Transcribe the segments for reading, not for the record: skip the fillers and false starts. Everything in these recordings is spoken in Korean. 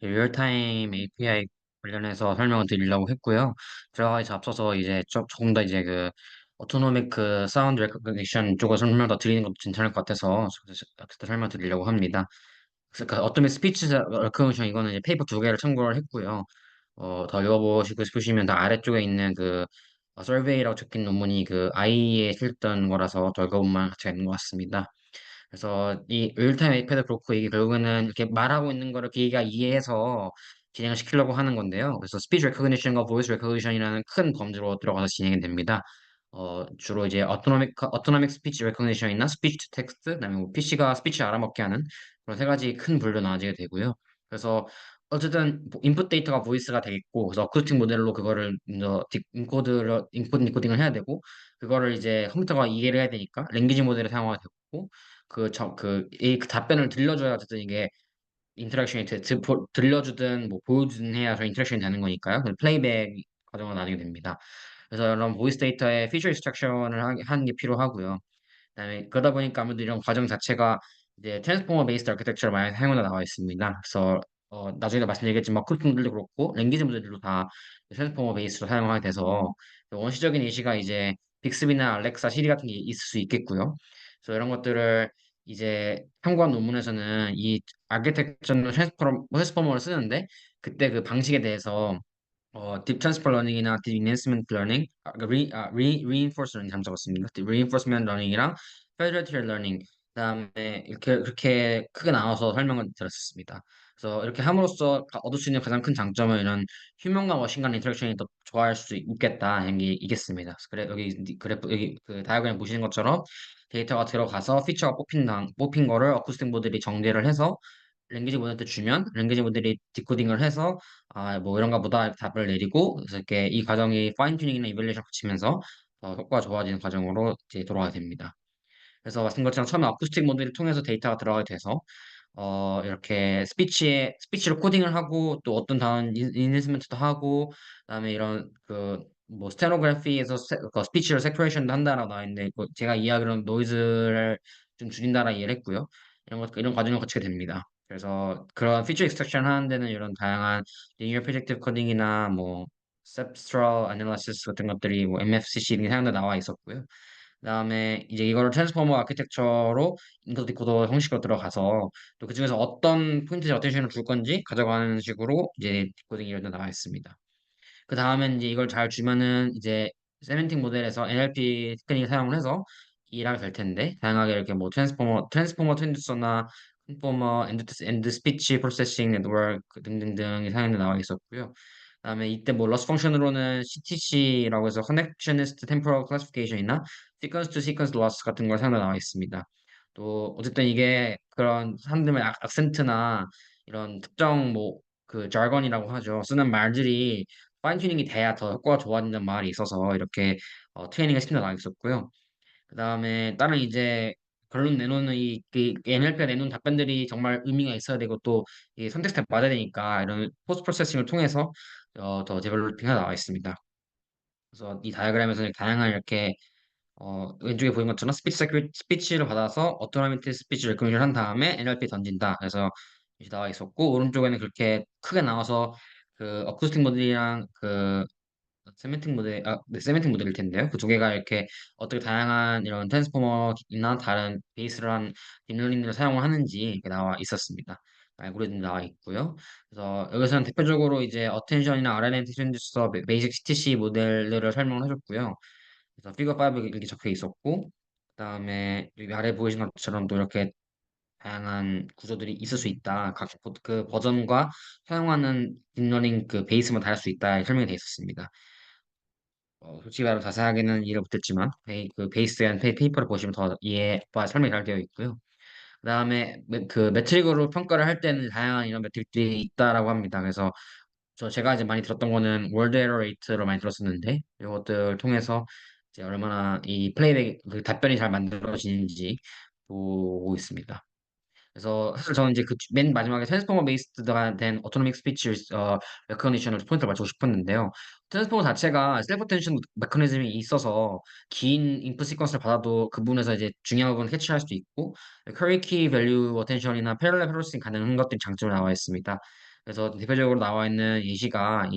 리얼타임 API 관련해서 설명을 드리려고 했고요. 들어가기 앞서서 이제 조금 더 이제 그 오토노믹 그 사운드 레코그니션 쪽을 설명 더 드리는 것도 괜찮을 것 같아서 그때 설명 드리려고 합니다. 그래서 그 오토믹 스피치 레코그니션 이거는 이제 페이퍼 두 개를 참고를 했고요. 더 읽어보시고 싶으시면 더 아래쪽에 있는 그 서베이라고 적힌 논문이 그 아이에 실렸던 거라서 더 읽어보면 같이 있는 것 같습니다. 그래서 이 릴타임 웨이패드 그렇고 이게 결국에는 이렇게 말하고 있는 거를 기계가 이해해서 진행을 시키려고 하는 건데요. 그래서 스피치 레코그니션과 보이스 레코그니션이라는 큰 범주로 들어가서 진행이 됩니다. 주로 이제 어토노믹 스피치 레코그니션이나 스피치 투 텍스트, 그다음에 뭐 PC가 스피치 알아먹게 하는 그런 세 가지 큰 분류로 나눠지게 되고요. 그래서 어쨌든 인풋 데이터가 보이스가 되겠고, 그래서 어쿠스틱 모델로 그거를 인코딩을 해야 되고, 그거를 이제 컴퓨터가 이해를 해야 되니까 랭귀지 모델을 사용하게 되고, 그 답변을 들려줘야 어쨌든 이게 인터랙션이 들려주든 뭐 보여주든 해야 저 인터랙션이 되는 거니까요. 그 플레이백 과정을 나누게 됩니다. 그래서 이런 보이스 데이터의 피처 익스트랙션을 하는 게 필요하고요. 그다음에 그러다 보니까 아무래도 이런 과정 자체가 이제 트랜스포머 베이스드 아키텍처를 많이 사용해 나와 있습니다. 그래서 나중에 말씀드리겠지만 크루팅 모델도 그렇고 랭귀지 모델들도 다 트랜스포머 베이스로 사용하게 돼서 원시적인 예시가 이제 빅스비나 알렉사, 시리 같은 게 있을 수 있겠고요. 그래서 이런 것들을 이제 참고한 논문에서는 이 아키텍처는 트랜스포머를 쓰는데 그때 그 방식에 대해서 딥 트랜스퍼 러닝이나 딥 인핸스먼트 러닝, reinforcement 러닝 잠 적었습니다. 딥 reinforcement 러닝이랑 federated 러닝, 그다음에 이렇게 그렇게 크게 나눠서 설명을 드렸습니다. 그래서 이렇게 함으로써 얻을 수 있는 가장 큰 장점은 이런 휴먼과 머신 간 인터랙션이 더 좋아할 수 있겠다 하는 게 이겠습니다. 그래서 그래 여기 그래프 여기 그 다이어그램 보시는 것처럼 데이터가 들어가서 피처가 뽑힌 거를 어쿠스틱 모델이 정제를 해서 랭귀지 모델한테 주면 랭귀지 모델이 디코딩을 해서 뭐 이런가 보다 답을 내리고 그래서 이렇게 이 과정이 파인 튜닝이나 이밸리에이션 거치면서 효과가 좋아지는 과정으로 이제 돌아가게 됩니다. 그래서 말씀 것처럼 처음에 어쿠스틱 모델을 통해서 데이터가 들어가게 돼서 이렇게 스피치로 코딩을 하고 또 어떤 다른 인핸스먼트도 하고 그다음에 이런 그 뭐 스테노그래피에서 그 스피치로 세퍼레이션도 한다라고 나와 있는데 제가 이야기로는 노이즈를 좀 줄인다라 이해를 했고요. 이런 과정을 거치게 됩니다. 그래서 그런 피처 익스트랙션 하는 데는 이런 다양한 리니어 프로젝티브 코딩이나 뭐 셉스트럴 애널리시스 같은 것들이 뭐 MFCC 등이 사용돼 나와 있었고요. 그다음에 이제 이거를 트랜스포머 아키텍처로 인코드 디코더 형식으로 들어가서 또 그중에서 어떤 포인트 어텐션을 줄 건지 가져가는 식으로 이제 디코딩이 이런 데 나와 있습니다. 그 다음엔 이제 이걸 잘 주면은 이제 세멘틱 모델에서 NLP 테크닉을 사용을 해서 일하게 될 텐데 다양하게 이렇게 뭐 트랜스포머 트랜듀서나 컨포머 엔드 스피치 프로세싱 네트워크 등등등이 사용돼 나와 있었고요. 그다음에 이때 뭐 러스 펑션으로는 CTC라고 해서 커넥셔니스트 템포럴 클래시피케이션이나 시퀀스 투 시퀀스 러스 같은 걸 사용돼 나와 있습니다. 또 어쨌든 이게 그런 사람들의 악센트나 이런 특정 뭐 그 jargon이라고 하죠. 쓰는 말들이 파인 튜닝이 돼야 더 효과가 좋아진다는 말이 있어서 이렇게 트레이닝을 시켜 나가 있었고요. 그 다음에 다른 이제 결론 내놓는 그 NLP가 내놓은 답변들이 정말 의미가 있어야 되고 또 이 선택 스텝 맞아야 되니까 이런 포스트 프로세싱을 통해서 더 데벨로핑이 나와 있습니다. 그래서 이 다이어그램에서는 다양한 이렇게 왼쪽에 보인 것처럼 스피치를 받아서 어토노미티 스피치 레코니션 한 다음에 NLP 던진다. 그래서 이렇게 나와 있었고 오른쪽에는 그렇게 크게 나와서 그 어쿠스틱 모델이랑 그 세멘틱 모델일 텐데요. 그 두 개가 이렇게 어떻게 다양한 이런 트랜스포머나 다른 베이스를 한 딥러닝을 사용을 하는지 이렇게 나와 있었습니다. 알고리즘 나와 있고요. 그래서 여기서는 대표적으로 이제 어텐션이나 RNN 트랜듀서 베이직 CTC 모델들을 설명을 해줬고요. 그래서 피거 5 이렇게 적혀 있었고, 그다음에 여기 아래 보이신 것처럼 또 이렇게 다양한 구조들이 있을 수 있다. 그 버전과 사용하는 딥러닝 그 베이스만 다를 수 있다. 설명이 되어 있었습니다. 솔직히 말하면 자세하게는 이해를 못했지만 그 베이스에 대한 페이퍼를 보시면 더 이해와 설명이 잘 되어 있고요. 그다음에 그 매트릭으로 평가를 할 때는 다양한 이런 매트릭들이 있다라고 합니다. 그래서 제가 이제 많이 들었던 거는 월드 에러 레이트로 많이 들었었는데 이것들 통해서 이제 얼마나 이 플레이백 그 답변이 잘 만들어지는지 보고 있습니다. 그래서 사실 저는 이제 그 맨 마지막에 트랜스포머 베이스드가 된 오토노믹 스피치 레커니션을 포인트를 맞추고 싶었는데요. 트랜스포머 자체가 셀프 어텐션 메커니즘이 있어서 긴 인풋 시퀀스를 받아도 그 부분에서 이제 중요한 부분을 캐치할 수도 있고 쿼리키 밸류 어텐션이나 패러렐 프로세싱 가능한 것들이 장점으로 나와 있습니다. 그래서 대표적으로 나와 있는 예시가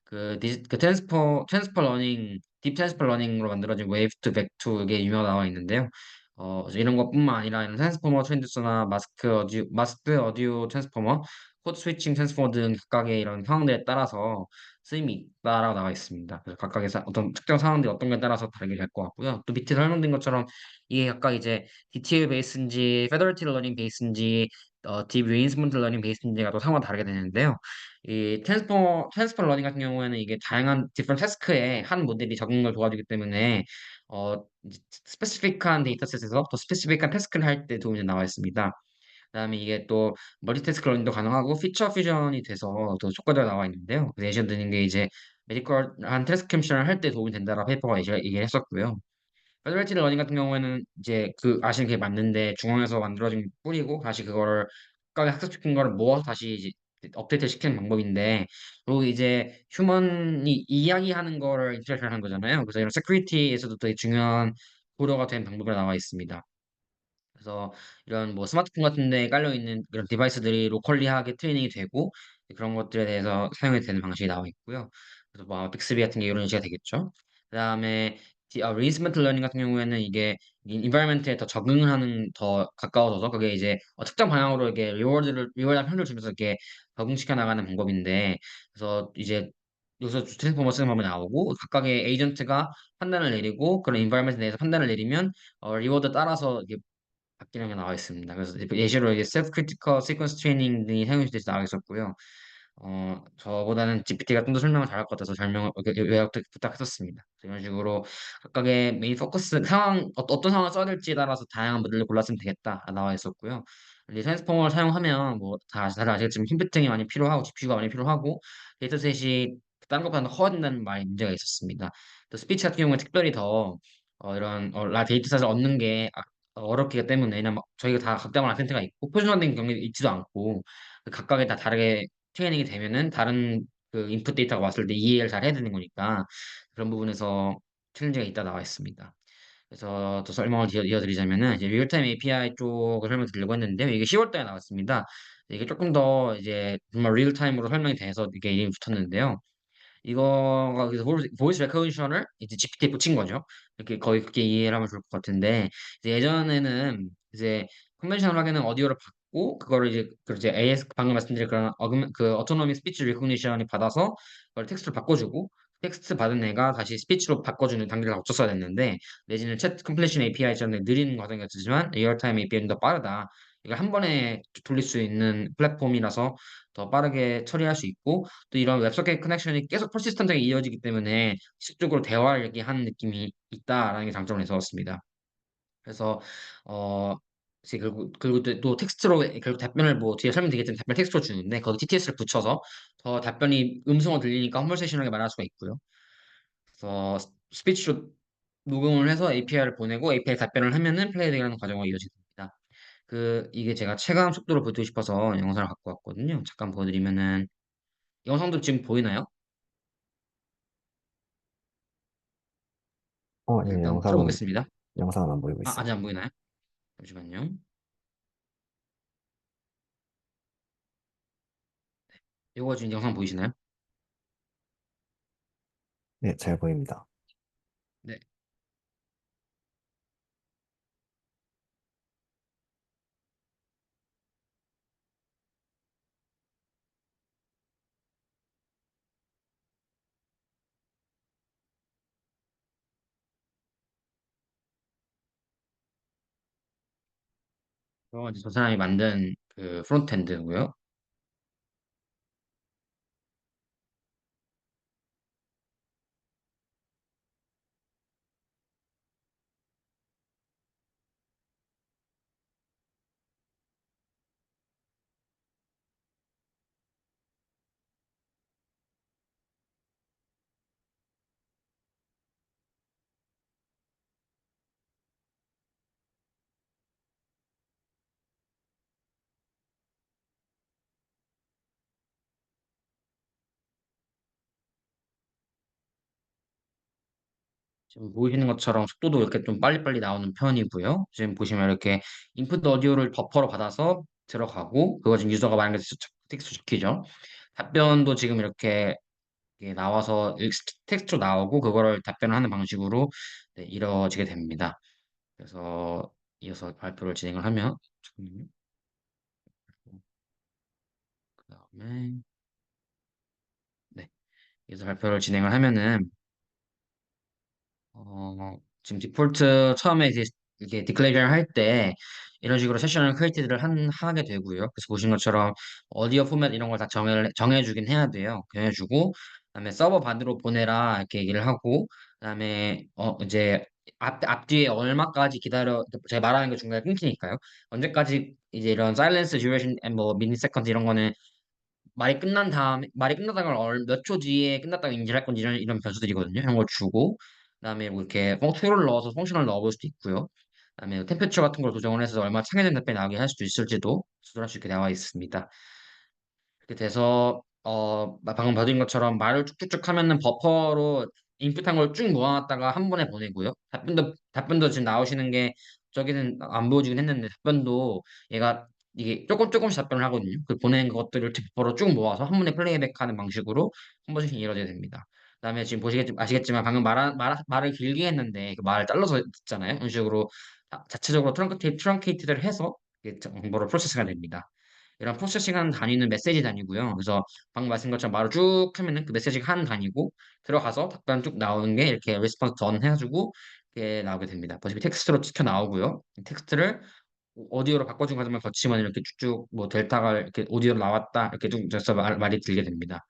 그 트랜스퍼 러닝 딥 트랜스퍼 러닝으로 만들어진 웨이브 투 벡투 이게 유명하게 나와 있는데요. 이런 것뿐만 아니라 이런 트랜스포머 트랜지스터나 마스크 어디오 트랜스포머, 코드 스위칭 트랜스포머 등 각각의 이런 상황들에 따라서 쓰임이 있다라고 나와 있습니다. 그래서 각각의 어떤 특정 상황들이 어떤 거에 따라서 다르게 될 것 같고요. 또 밑에 설명된 것처럼 이게 각각 이제 DTL 베이스인지, 페더러티 러닝 베이스인지, 딥 리인스먼트 러닝 베이스인지가 또 상호가 다르게 되는데요. 이 트랜스퍼 러닝 같은 경우에는 이게 다양한 디퍼런 태스크에 한 모델이 적응을 도와주기 때문에 스페시픽한 데이터셋에서 더 스페시픽한 태스크를 할 때 도움이 나와 있습니다. 그다음에 이게 또 멀티태스크 러닝도 가능하고 피처 퓨전이 돼서 더 효과가 나와 있는데요. 그 예시 드는 게 이제 메디컬한 태스크 캠션을 할 때 도움이 된다라고 페이퍼가 얘기를 했었고요. 페더레티 러닝 같은 경우에는 이제 그 아시는 게 맞는데 중앙에서 만들어진 뿌리고 다시 그거를 각각의 학습시킨 거를 모아서 다시 이제 업데이트 시키는 방법인데 그리고 이제 휴먼이 이야기하는 거를 인터랙션 하는 거잖아요. 그래서 이런 세큐리티에서도 되게 중요한 고려가 된 방법이 나와 있습니다. 그래서 이런 뭐 스마트폰 같은 데 깔려 있는 그런 디바이스들이 로컬리하게 트레이닝이 되고 그런 것들에 대해서 사용이 되는 방식이 나와 있고요. 그래서 뭐 빅스비 같은 게 이런 예시가 되겠죠. 그다음에 리인스먼트 러닝 같은 경우에는 이게 인바이러먼트에 더 적응을 하는 더 가까워져서 그게 이제 특정 방향으로 이게 리워드한 편을 주면서 이렇게 적응시켜 나가는 방법인데 그래서 이제 여기서 트랜스포머 쓰는 방법이 나오고 각각의 에이전트가 판단을 내리고 그런 인바이러먼트 내에서 판단을 내리면 리워드 따라서 이게 바뀌는 게 나와 있습니다. 그래서 예시로 이제 셀프 크리티컬 시퀀스 트레이닝 등이 사용돼서 나와 있었고요. 저보다는 GPT가 좀 더 설명을 잘할 것 같아서 요약도 부탁했었습니다. 이런 식으로 각각의 메인 포커스 어떤 상황을 써야 될지에 따라서 다양한 모델을 골랐으면 되겠다 나와 있었고요. 이제 트랜스포머를 사용하면 뭐 다들 아시겠지만 컴퓨팅이 많이 필요하고 GPU가 많이 필요하고 데이터셋이 다른 것보다 더 커야 된다는 말이 문제가 있었습니다. 또 스피치 같은 경우는 특별히 더 이런 데이터셋을 얻는 게 어렵기 때문에 왜냐면 저희가 다 각자만 아센트가 있고 표준화된 경우도 있지도 않고 각각에 다 다르게 트레이닝이 되면은 다른 그 인풋 데이터가 왔을 때 이해를 잘 해야 되는 거니까 그런 부분에서 챌린지가 있다 나와 있습니다. 그래서 또 설명을 이어드리자면은 이제 리얼타임 API 쪽을 설명드리려고 했는데요. 이게 10월 달에 나왔습니다. 이게 조금 더 이제 정말 리얼타임으로 설명이 돼서 이게 이름이 붙었는데요. 이거가 그래서 보이스 레코니션을 이제 GPT에 붙인 거죠. 이렇게 거의 그렇게 이해를 하면 좋을 것 같은데 이제 예전에는 이제 컨벤셔널하게는 오디오를 받고 그거를 이제 AS 방금 말씀드린 그런 그 어토노미 스피치 리코니션이 받아서 그걸 텍스트로 바꿔주고 텍스트 받은 애가 다시 스피치로 바꿔주는 단계를 거쳤어야 됐는데 내지는 챗 컴플레이션 API처럼 느린 과정이었지만 리얼타임 API는 더 빠르다. 이걸 한 번에 돌릴 수 있는 플랫폼이라서 더 빠르게 처리할 수 있고 또 이런 웹소켓 커넥션이 계속 퍼시스턴트하게 이어지기 때문에 지속적으로 대화를 이렇게 하는 느낌이 있다라는 게 장점을 내세웠습니다. 그래서 이제 그리고 또 텍스트로 결국 답변을 뭐 뒤에 설명드리겠지만 답변 텍스트로 주는데 거기 TTS를 붙여서 더 답변이 음성으로 들리니까 컨버세이션하게 말할 수가 있고요. 그래서 스피치로 녹음을 해서 API를 보내고 API 답변을 하면은 플레이되는 과정으로 이어집니다. 이게 제가 체감 속도로 보여드리고 싶어서 영상을 갖고 왔거든요. 잠깐 보여드리면은 영상도 지금 보이나요? 예, 일단 틀어보겠습니다. 영상은 안 보이고 있어요. 아직 안 보이나요? 잠시만요. 이거 지금 영상 보이시나요? 네, 잘 보입니다. 네. 이거 이제 저 사람이 만든 그 프론트엔드고요. 지금 보이시는 것처럼 속도도 이렇게 좀 빨리빨리 나오는 편이고요. 지금 보시면 이렇게 인풋 오디오를 버퍼로 받아서 들어가고 그거 지금 유저가 말한 게 텍스트 시키죠. 답변도 지금 이렇게 이게 나와서 텍스트로 나오고 그거를 답변을 하는 방식으로 네, 이루어지게 됩니다. 그래서 이어서 발표를 진행을 하면 잠깐만요. 그다음에 네, 이어서 발표를 진행을 하면은 지금 디폴트 처음에 이게 디클레이션 할 때 이런 식으로 세션을 크리에이트를 하게 되고요. 그래서 보신 것처럼 어디오 포맷 이런 걸 다 정해주긴 해야 돼요. 정해주고 그다음에 서버 반으로 보내라 이렇게 얘기를 하고 그다음에 이제 앞뒤에 얼마까지 기다려 제가 말하는 게 중간에 끊기니까요. 언제까지 이제 이런 사일런스 듀레이션 뭐 미니 세컨드 이런 거는 말이 끝나다가 몇 초 뒤에 끝났다고 인지를 할 건지 이런 변수들이거든요. 이런 걸 주고 그다음에 뭐 이렇게 툴을 넣어서 펑션을 넣어볼 수도 있고요. 그다음에 템퍼처 같은 걸 조정을 해서 얼마 차이는 답변이 나오게 할 수도 있을지도 조절할 수 있게 나와 있습니다. 이렇게 돼서 방금 봐드린 것처럼 말을 쭉쭉쭉 하면은 버퍼로 인풋한 걸 쭉 모아놨다가 한 번에 보내고요. 답변도 지금 나오시는 게 저기는 안 보여지긴 했는데 답변도 얘가 이게 조금씩 답변을 하거든요. 그 보낸 것들을 버퍼로 쭉 모아서 한 번에 플레이백하는 방식으로 한 번씩 이루어져야 됩니다. 그다음에 지금 아시겠지만 방금 말을 길게 했는데 그 말을 잘라서 듣잖아요. 이런 식으로 자체적으로 트렁케이트를 해서 이게 정보를 프로세스가 됩니다. 이런 프로세싱하는 단위는 메시지 단위고요. 그래서 방금 말씀드린 것처럼 말을 쭉 하면은 그 메시지가 한 단위고 들어가서 답변 쭉 나오는 게 이렇게 레스폰스 던 해가지고 이렇게 나오게 됩니다. 보시면 텍스트로 찍혀 나오고요. 텍스트를 오디오로 바꿔준 과정을 거치면 이렇게 쭉쭉 뭐 델타가 이렇게 오디오로 나왔다 이렇게 쭉 해서 말이 들게 됩니다.